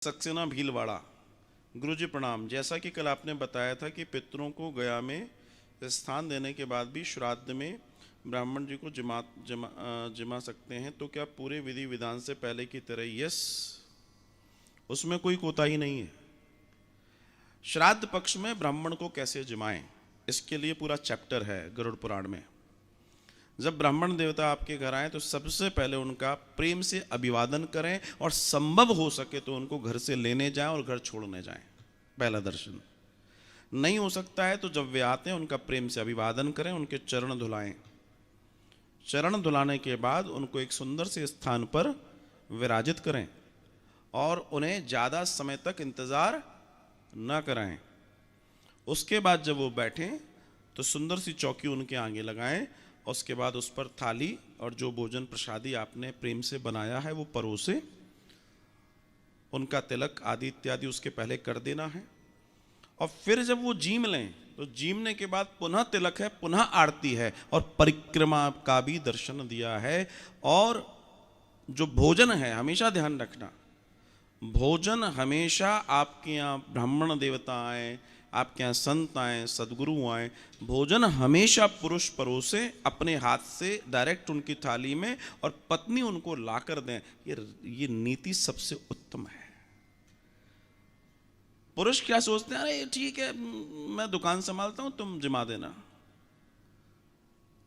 सक्सेना भीलवाड़ा। गुरुजी प्रणाम। जैसा कि कल आपने बताया था कि पितरों को गया में स्थान देने के बाद भी श्राद्ध में ब्राह्मण जी को जिमा सकते हैं, तो क्या पूरे विधि विधान से पहले की तरह? यस, उसमें कोई कोताही नहीं है। श्राद्ध पक्ष में ब्राह्मण को कैसे जिमाएं, इसके लिए पूरा चैप्टर है गरुड़ पुराण में। जब ब्राह्मण देवता आपके घर आए तो सबसे पहले उनका प्रेम से अभिवादन करें और संभव हो सके तो उनको घर से लेने जाएं और घर छोड़ने जाएं। पहला दर्शन नहीं हो सकता है तो जब वे आते हैं उनका प्रेम से अभिवादन करें, उनके चरण धुलाएं। चरण धुलाने के बाद उनको एक सुंदर से स्थान पर विराजित करें और उन्हें ज़्यादा समय तक इंतज़ार न कराएं। उसके बाद जब वो बैठें तो सुंदर सी चौकी उनके आगे लगाएं। उसके बाद उस पर थाली और जो भोजन प्रसादी आपने प्रेम से बनाया है वो परोसे, उनका तिलक आदि इत्यादि उसके पहले कर देना है। और फिर जब वो जीम लें तो जीमने के बाद पुनः तिलक है, पुनः आरती है और परिक्रमा का भी दर्शन दिया है। और जो भोजन है, हमेशा ध्यान रखना, भोजन हमेशा आपके यहाँ ब्राह्मण देवता आए, आपके यहाँ संत आए, सदगुरु आए, भोजन हमेशा पुरुष परोसे अपने हाथ से डायरेक्ट उनकी थाली में और पत्नी उनको लाकर दें। ये नीति सबसे उत्तम है। पुरुष क्या सोचते हैं, अरे ठीक है मैं दुकान संभालता हूं, तुम जिमा देना।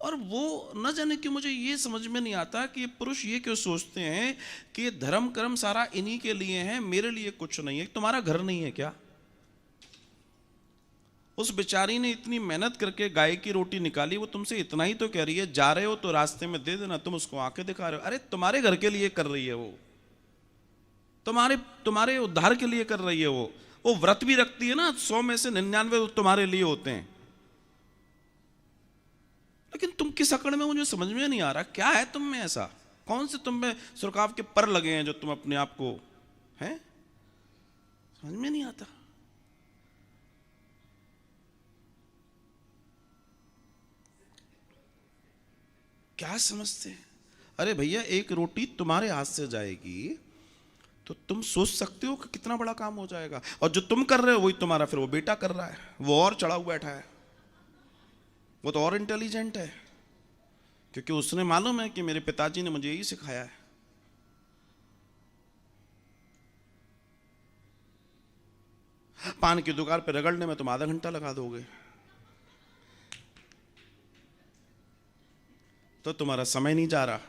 और वो न जाने क्यों मुझे ये समझ में नहीं आता कि पुरुष ये क्यों सोचते हैं कि धर्म कर्म सारा इन्हीं के लिए है, मेरे लिए कुछ नहीं है। तुम्हारा घर नहीं है क्या? उस बेचारी ने इतनी मेहनत करके गाय की रोटी निकाली, वो तुमसे इतना ही तो कह रही है, जा रहे हो तो रास्ते में दे देना, तुम उसको आंखें दिखा रहे हो। अरे तुम्हारे घर के लिए कर रही है वो, तुम्हारे उद्धार के लिए कर रही है वो व्रत भी रखती है ना, 100 में से 99 तुम्हारे लिए होते हैं। लेकिन तुम किस अकड़ में, मुझे समझ में नहीं आ रहा क्या है तुम में ऐसा, कौन से तुम में सुरकाव के पर लगे हैं जो तुम अपने आप को हैं, समझ में नहीं आता। क्या समझते हैं? अरे भैया एक रोटी तुम्हारे हाथ से जाएगी तो तुम सोच सकते हो कि कितना बड़ा काम हो जाएगा। और जो तुम कर रहे हो वही तुम्हारा फिर वो बेटा कर रहा है, वो और चढ़ा हुआ बैठा है, वो तो और इंटेलिजेंट है, क्योंकि उसने मालूम है कि मेरे पिताजी ने मुझे यही सिखाया है। पान की दुकान पर रगड़ने में तुम आधा घंटा लगा दोगे तो तुम्हारा समय नहीं जा रहा।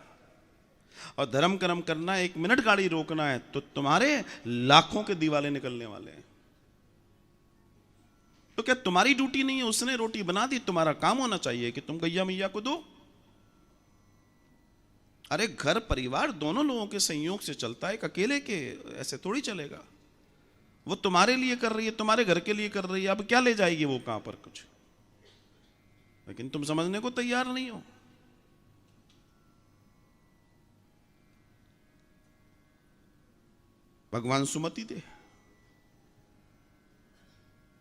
और धर्म कर्म करना, 1 मिनट गाड़ी रोकना है तो तुम्हारे लाखों के दिवाले निकलने वाले हैं। तो क्या तुम्हारी ड्यूटी नहीं है? उसने रोटी बना दी, तुम्हारा काम होना चाहिए कि तुम गैया मैया को दो। अरे घर परिवार दोनों लोगों के संयोग से चलता है, एक अकेले के ऐसे थोड़ी चलेगा। वो तुम्हारे लिए कर रही है, तुम्हारे घर के लिए कर रही है, अब क्या ले जाएगी वो कहां पर कुछ, लेकिन तुम समझने को तैयार नहीं हो। भगवान सुमति दे,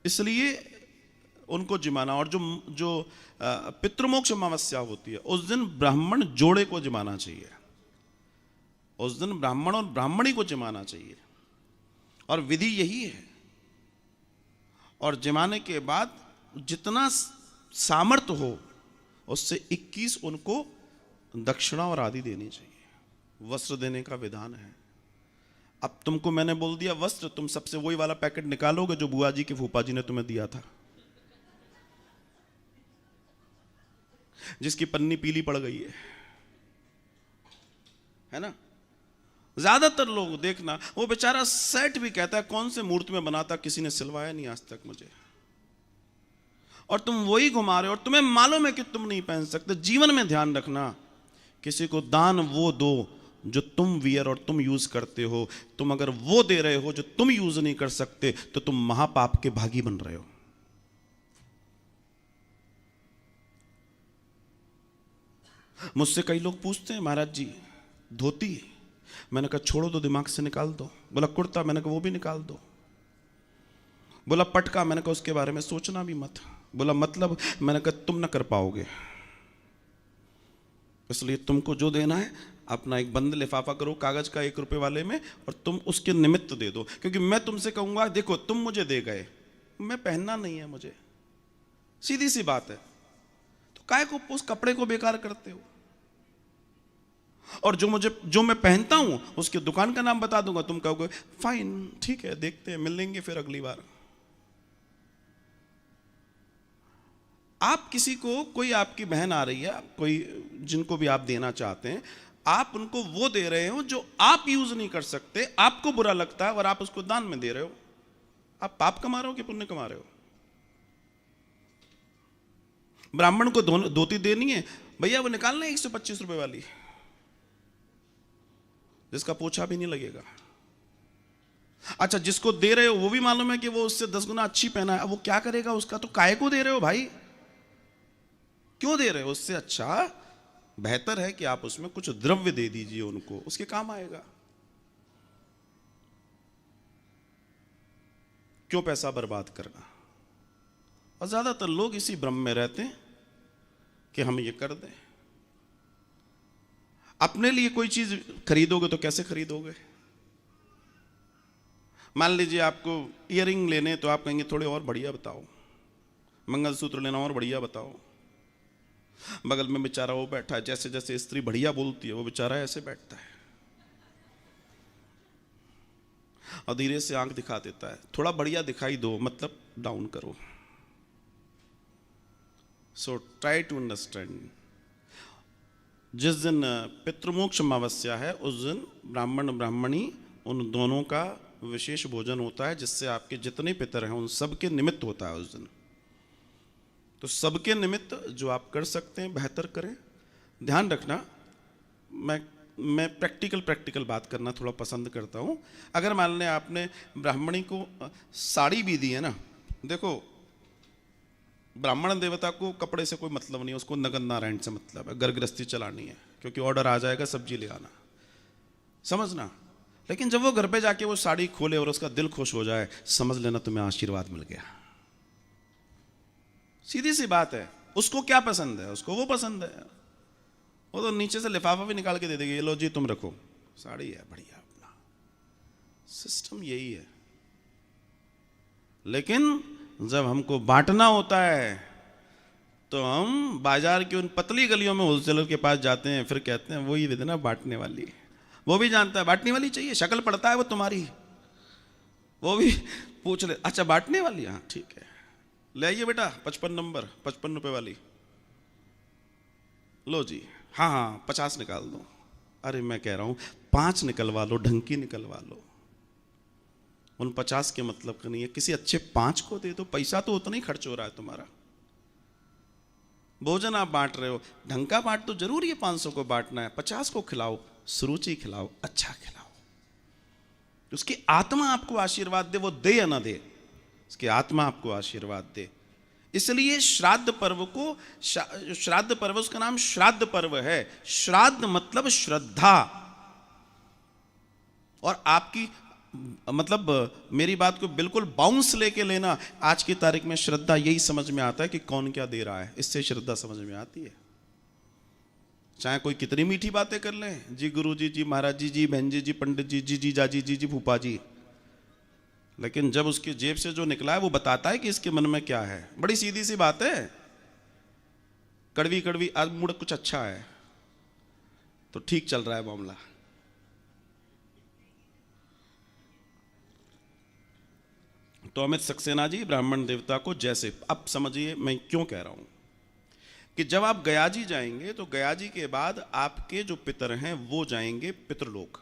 इसलिए उनको जिमाना। और जो पितृमोक्ष अमावस्या होती है उस दिन ब्राह्मण जोड़े को जिमाना चाहिए, उस दिन ब्राह्मण और ब्राह्मणी को जिमाना चाहिए। और विधि यही है। और जिमाने के बाद जितना सामर्थ्य हो उससे 21 उनको दक्षिणा और आदि देनी चाहिए। वस्त्र देने का विधान है। अब तुमको मैंने बोल दिया वस्त्र, तुम सबसे वही वाला पैकेट निकालोगे जो बुआ जी के फूफा जी ने तुम्हें दिया था, जिसकी पन्नी पीली पड़ गई है ना। ज्यादातर लोग देखना, वो बेचारा सेट भी कहता है कौन से मूर्ति में बनाता, किसी ने सिलवाया नहीं आज तक मुझे, और तुम वही घुमा रहे हो और तुम्हें मालूम है कि तुम नहीं पहन सकते। जीवन में ध्यान रखना, किसी को दान वो दो जो तुम वियर और तुम यूज करते हो। तुम अगर वो दे रहे हो जो तुम यूज नहीं कर सकते तो तुम महापाप के भागी बन रहे हो। मुझसे कई लोग पूछते हैं महाराज जी धोती, मैंने कहा छोड़ो दो, दिमाग से निकाल दो। बोला कुर्ता, मैंने कहा वो भी निकाल दो। बोला पटका, मैंने कहा उसके बारे में सोचना भी मत। बोला मतलब, मैंने कहा तुम ना कर पाओगे, इसलिए तुमको जो देना है अपना एक बंद लिफाफा करो कागज का 1 रुपए वाले में, और तुम उसके निमित्त दे दो। क्योंकि मैं तुमसे कहूंगा देखो तुम मुझे दे गए, मैं पहनना नहीं है मुझे, सीधी सी बात है, तो काहे को उस कपड़े को बेकार करते हो? और जो मैं पहनता हूं उसकी दुकान का नाम बता दूंगा, तुम कहोगे फाइन ठीक है देखते हैं, मिलेंगे फिर अगली बार। आप किसी को, कोई आपकी बहन आ रही है, कोई जिनको भी आप देना चाहते हैं, आप उनको वो दे रहे हो जो आप यूज नहीं कर सकते, आपको बुरा लगता है, और आप उसको दान में दे रहे हो। आप पाप कमा रहे हो कि पुण्य कमा रहे हो? ब्राह्मण को धोती देनी है भैया, वो निकालना है 125 रुपए वाली, जिसका पोछा भी नहीं लगेगा। अच्छा, जिसको दे रहे हो वो भी मालूम है कि वो उससे 10 गुना अच्छी पहना है, वो क्या करेगा उसका? तो काहे को दे रहे हो भाई? क्यों दे रहे हो? उससे अच्छा बेहतर है कि आप उसमें कुछ द्रव्य दे दीजिए उनको, उसके काम आएगा। क्यों पैसा बर्बाद करना? और ज्यादातर लोग इसी भ्रम में रहते हैं कि हम ये कर दें। अपने लिए कोई चीज खरीदोगे तो कैसे खरीदोगे? मान लीजिए आपको ईयरिंग लेने, तो आप कहेंगे थोड़े और बढ़िया बताओ, मंगलसूत्र लेना और बढ़िया बताओ। बगल में बेचारा वो बैठा है, जैसे जैसे स्त्री बढ़िया बोलती है वो बेचारा ऐसे बैठता है और धीरे से आंख दिखा देता है, थोड़ा बढ़िया दिखाई दो मतलब डाउन करो। So try to understand. जिस दिन पितृमोक्ष अमावस्या है उस दिन ब्राह्मण ब्राह्मणी उन दोनों का विशेष भोजन होता है, जिससे आपके जितने पितर हैं उन सबके निमित्त होता है उस दिन। तो सबके निमित्त जो आप कर सकते हैं बेहतर करें। ध्यान रखना, मैं प्रैक्टिकल बात करना थोड़ा पसंद करता हूं। अगर मान लें आपने ब्राह्मणी को साड़ी भी दी है ना, देखो ब्राह्मण देवता को कपड़े से कोई मतलब नहीं है, उसको नगद नारायण से मतलब है, घर गृहस्थी चलानी है, क्योंकि ऑर्डर आ जाएगा सब्जी ले आना, समझना। लेकिन जब वो घर पे जाके वो साड़ी खोले और उसका दिल खुश हो जाए, समझ लेना तुम्हें आशीर्वाद मिल गया। सीधी सी बात है। उसको क्या पसंद है? उसको वो पसंद है, वो तो नीचे से लिफाफा भी निकाल के दे देगी, ये लो जी तुम रखो, साड़ी है बढ़िया। अपना सिस्टम यही है। लेकिन जब हमको बांटना होता है तो हम बाजार की उन पतली गलियों में होलसेलर के पास जाते हैं, फिर कहते हैं वो ही दे देना बांटने वाली। वो भी जानता है बांटने वाली चाहिए, शक्ल पड़ता है वो तुम्हारी, वो भी पूछ ले, अच्छा बांटने वाली, हाँ ठीक है ले आइए बेटा 55 नंबर 55 रुपए वाली, लो जी, हाँ हाँ 50 निकाल दो। अरे मैं कह रहा हूं 5 निकलवा लो, ढंग की निकलवा लो। उन 50 के मतलब का नहीं है, किसी अच्छे 5 को दे दो, पैसा तो उतना ही खर्च हो रहा है तुम्हारा। भोजन आप बांट रहे हो, ढंग का बांट तो जरूर ये 500 को बांटना है, 50 को खिलाओ, सुरुचि खिलाओ, अच्छा खिलाओ। उसकी आत्मा आपको आशीर्वाद दे, वो दे या ना दे, उसकी आत्मा आपको आशीर्वाद दे। इसलिए श्राद्ध पर्व को, श्राद्ध पर्व उसका नाम श्राद्ध पर्व है। श्राद्ध मतलब श्रद्धा। और आपकी मतलब मेरी बात को बिल्कुल बाउंस लेके लेना, आज की तारीख में श्रद्धा यही समझ में आता है कि कौन क्या दे रहा है, इससे श्रद्धा समझ में आती है। चाहे कोई कितनी मीठी बातें कर ले, जी गुरु जी, जी महाराज जी, जी बहन जी, जी पंडित जी, जी जाजी जी, जी फूफा जी, लेकिन जब उसकी जेब से जो निकला है वो बताता है कि इसके मन में क्या है। बड़ी सीधी सी बात है, कड़वी कड़वी, आज मूड कुछ अच्छा है तो ठीक चल रहा है मामला। तो अमित सक्सेना जी ब्राह्मण देवता को जैसे, अब समझिए मैं क्यों कह रहा हूं कि जब आप गया जी जाएंगे तो गया जी के बाद आपके जो पितर हैं वो जाएंगे पितृलोक,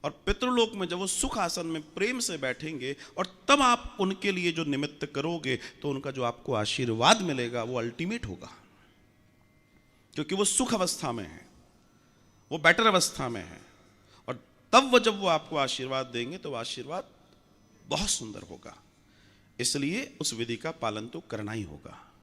और पितृलोक में जब वो सुख आसन में प्रेम से बैठेंगे और तब आप उनके लिए जो निमित्त करोगे तो उनका जो आपको आशीर्वाद मिलेगा वो अल्टीमेट होगा, क्योंकि वो सुख अवस्था में है, वो बेटर अवस्था में है। और तब वो जब वो आपको आशीर्वाद देंगे तो आशीर्वाद बहुत सुंदर होगा। इसलिए उस विधि का पालन तो करना ही होगा।